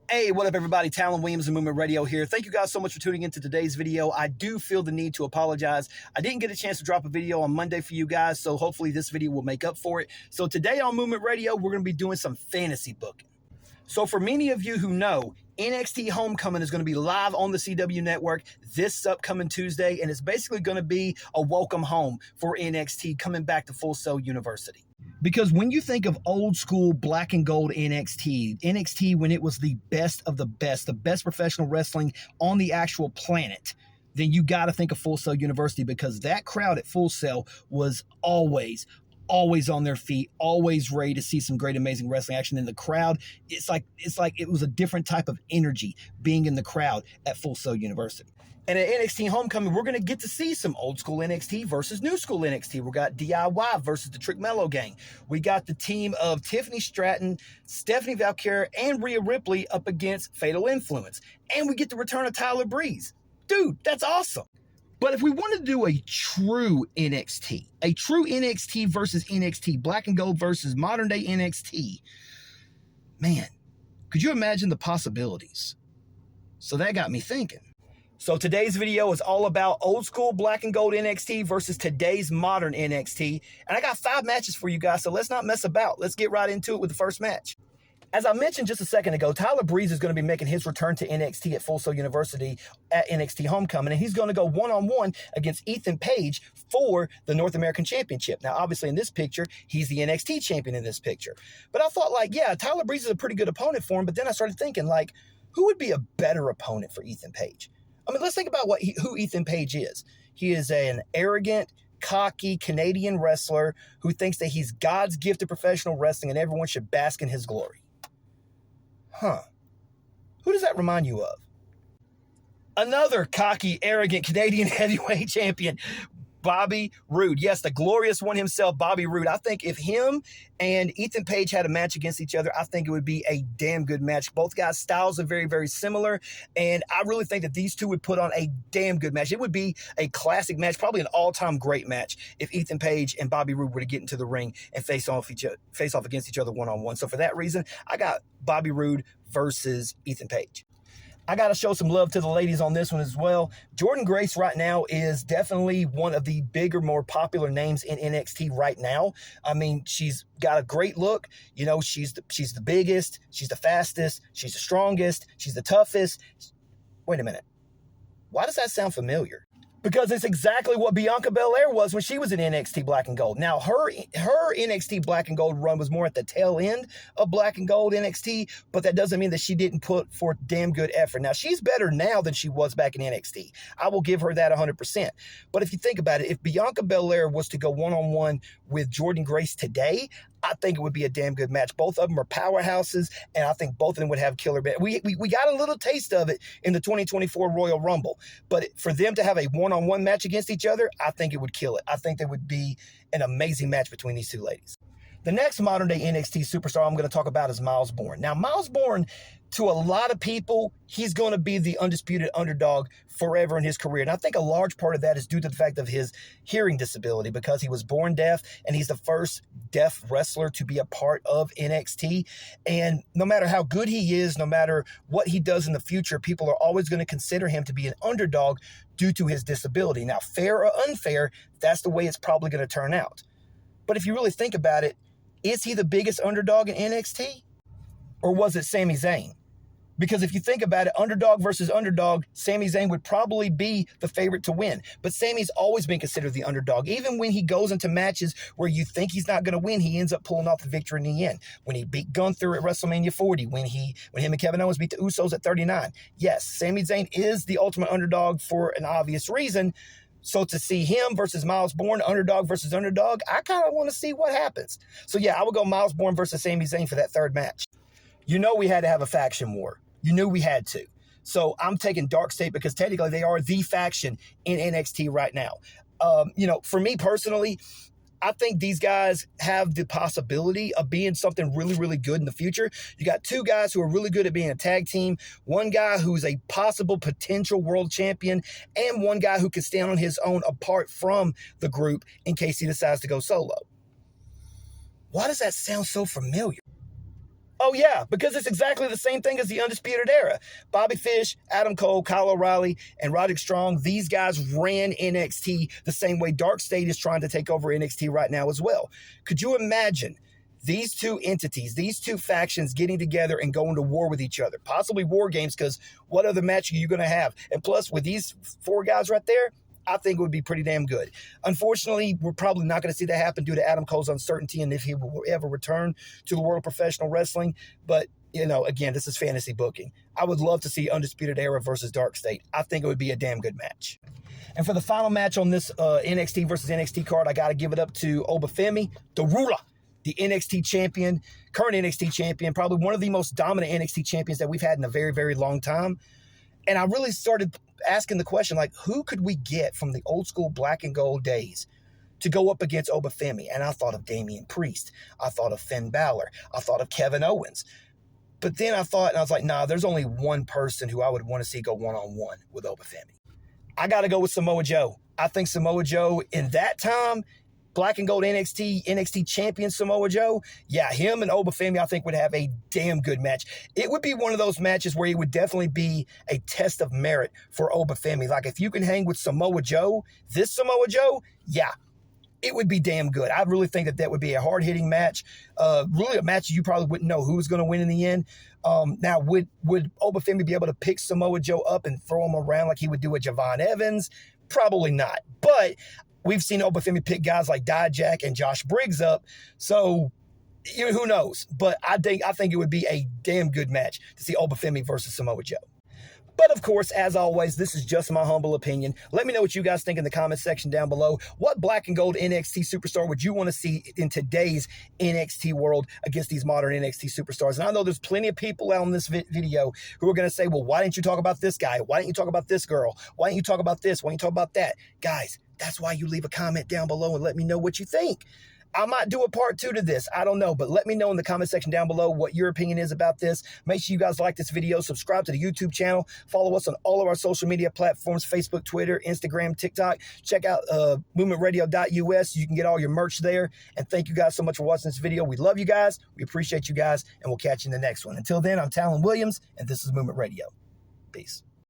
Hey, what up everybody? Talon Williams and Movement Radio here. Thank you guys so much for tuning into today's video. I do feel the need to apologize. I didn't get a chance to drop a video on Monday for you guys, so hopefully this video will make up for it. So today on Movement Radio, we're going to be doing some fantasy booking. So for many of you who know, NXT Homecoming is going to be live on the CW network this upcoming Tuesday, and it's basically going to be a welcome home for NXT coming back to Full Sail University. Because when you think of old school black and gold NXT when it was the best of the best professional wrestling on the actual planet, then you got to think of Full Sail University, because that crowd at Full Sail was always on their feet, always ready to see some great, amazing wrestling action. In the crowd, it's like it was a different type of energy being in the crowd at Full Sail University. And at NXT Homecoming, we're going to get to see some old school NXT versus new school NXT. We got DIY versus the Trick Mello Gang. We got the team of Tiffany Stratton, Stephanie Valkyrie, and Rhea Ripley up against Fatal Influence. And we get the return of Tyler Breeze. Dude, that's awesome. But if we wanted to do a true NXT versus NXT, black and gold versus modern day NXT, man, could you imagine the possibilities? So that got me thinking. So today's video is all about old school black and gold NXT versus today's modern NXT. And I got 5 matches for you guys, so let's not mess about. Let's get right into it with the first match. As I mentioned just a second ago, Tyler Breeze is going to be making his return to NXT at Full Sail University at NXT Homecoming, and he's going to go one-on-one against Ethan Page for the North American Championship. Now, obviously, in this picture, he's the NXT champion in this picture. But I thought, yeah, Tyler Breeze is a pretty good opponent for him, but then I started thinking, who would be a better opponent for Ethan Page? I mean, let's think about who Ethan Page is. He is an arrogant, cocky Canadian wrestler who thinks that he's God's gift to professional wrestling and everyone should bask in his glory. Who does that remind you of? Another cocky, arrogant Canadian heavyweight champion, Bobby Roode. Yes, the glorious one himself, Bobby Roode. I think if him and Ethan Page had a match against each other, I think it would be a damn good match. Both guys' styles are very, very similar, and I really think that these two would put on a damn good match. It would be a classic match, probably an all-time great match, if Ethan Page and Bobby Roode were to get into the ring and face off against each other one-on-one. So for that reason, I got Bobby Roode versus Ethan Page. I got to show some love to the ladies on this one as well. Jordynne Grace right now is definitely one of the bigger, more popular names in NXT right now. I mean, she's got a great look. You know, she's the biggest, she's the fastest, she's the strongest, she's the toughest. Wait a minute. Why does that sound familiar? Because it's exactly what Bianca Belair was when she was in NXT Black and Gold. Now, her NXT Black and Gold run was more at the tail end of Black and Gold NXT, but that doesn't mean that she didn't put forth damn good effort. Now, she's better now than she was back in NXT. I will give her that 100%. But if you think about it, if Bianca Belair was to go one-on-one with Jordynne Grace today, I think it would be a damn good match. Both of them are powerhouses, and I think both of them would have killer matches. We got a little taste of it in the 2024 Royal Rumble, but for them to have a one-on-one match against each other, I think it would kill it. I think there would be an amazing match between these two ladies. The next modern-day NXT superstar I'm going to talk about is Myles Borne. Now, Myles Borne, to a lot of people, he's going to be the undisputed underdog forever in his career. And I think a large part of that is due to the fact of his hearing disability, because he was born deaf, and he's the first deaf wrestler to be a part of NXT. And no matter how good he is, no matter what he does in the future, people are always going to consider him to be an underdog due to his disability. Now, fair or unfair, that's the way it's probably going to turn out. But if you really think about it, is he the biggest underdog in NXT? Or was it Sami Zayn? Because if you think about it, underdog versus underdog, Sami Zayn would probably be the favorite to win. But Sami's always been considered the underdog. Even when he goes into matches where you think he's not going to win, he ends up pulling off the victory in the end. When he beat Gunther at WrestleMania 40, when him and Kevin Owens beat the Usos at 39. Yes, Sami Zayn is the ultimate underdog for an obvious reason. So to see him versus Myles Borne, underdog versus underdog, I kind of want to see what happens. So yeah, I would go Myles Borne versus Sami Zayn for that third match. You know we had to have a faction war. You knew we had to. So I'm taking Dark State because technically they are the faction in NXT right now. For me personally, I think these guys have the possibility of being something really, really good in the future. You got 2 guys who are really good at being a tag team, 1 guy who's a possible potential world champion, and 1 guy who can stand on his own apart from the group in case he decides to go solo. Why does that sound so familiar? Oh, yeah, because it's exactly the same thing as the Undisputed Era. Bobby Fish, Adam Cole, Kyle O'Reilly, and Roderick Strong, these guys ran NXT the same way Dark State is trying to take over NXT right now as well. Could you imagine these two entities, these two factions getting together and going to war with each other? Possibly war games, because what other match are you going to have? And plus, with these four guys right there, I think it would be pretty damn good. Unfortunately, we're probably not going to see that happen due to Adam Cole's uncertainty and if he will ever return to the world of professional wrestling. But, you know, again, this is fantasy booking. I would love to see Undisputed Era versus Dark State. I think it would be a damn good match. And for the final match on this NXT versus NXT card, I got to give it up to Obafemi, the ruler, the NXT champion, current NXT champion, probably one of the most dominant NXT champions that we've had in a very, very long time. And I really started asking the question, like, who could we get from the old school black and gold days to go up against Obafemi? And I thought of Damian Priest. I thought of Finn Balor. I thought of Kevin Owens. But then I thought, and I was like, nah, there's only one person who I would want to see go one-on-one with Obafemi. I got to go with Samoa Joe. I think Samoa Joe in that time, black and gold NXT champion Samoa Joe, yeah, him and Obafemi, I think would have a damn good match. It would be one of those matches where it would definitely be a test of merit for Obafemi. Like, if you can hang with Samoa Joe, this Samoa Joe, yeah, it would be damn good. I really think that would be a hard-hitting match, really a match you probably wouldn't know who was going to win in the end. Now, would Obafemi be able to pick Samoa Joe up and throw him around like he would do with Javon Evans? Probably not. But we've seen Obafemi pick guys like Dijak and Josh Briggs up, so who knows? But I think it would be a damn good match to see Obafemi versus Samoa Joe. But of course, as always, this is just my humble opinion. Let me know what you guys think in the comment section down below. What black and gold NXT superstar would you want to see in today's NXT world against these modern NXT superstars? And I know there's plenty of people out on this video who are going to say, well, why didn't you talk about this guy? Why didn't you talk about this girl? Why didn't you talk about this? Why didn't you talk about that? Guys, that's why you leave a comment down below and let me know what you think. I might do a part 2 to this. I don't know, but let me know in the comment section down below what your opinion is about this. Make sure you guys like this video, subscribe to the YouTube channel, follow us on all of our social media platforms, Facebook, Twitter, Instagram, TikTok. Check out movementradio.us. You can get all your merch there. And thank you guys so much for watching this video. We love you guys. We appreciate you guys, and we'll catch you in the next one. Until then, I'm Talon Williams, and this is Movement Radio. Peace.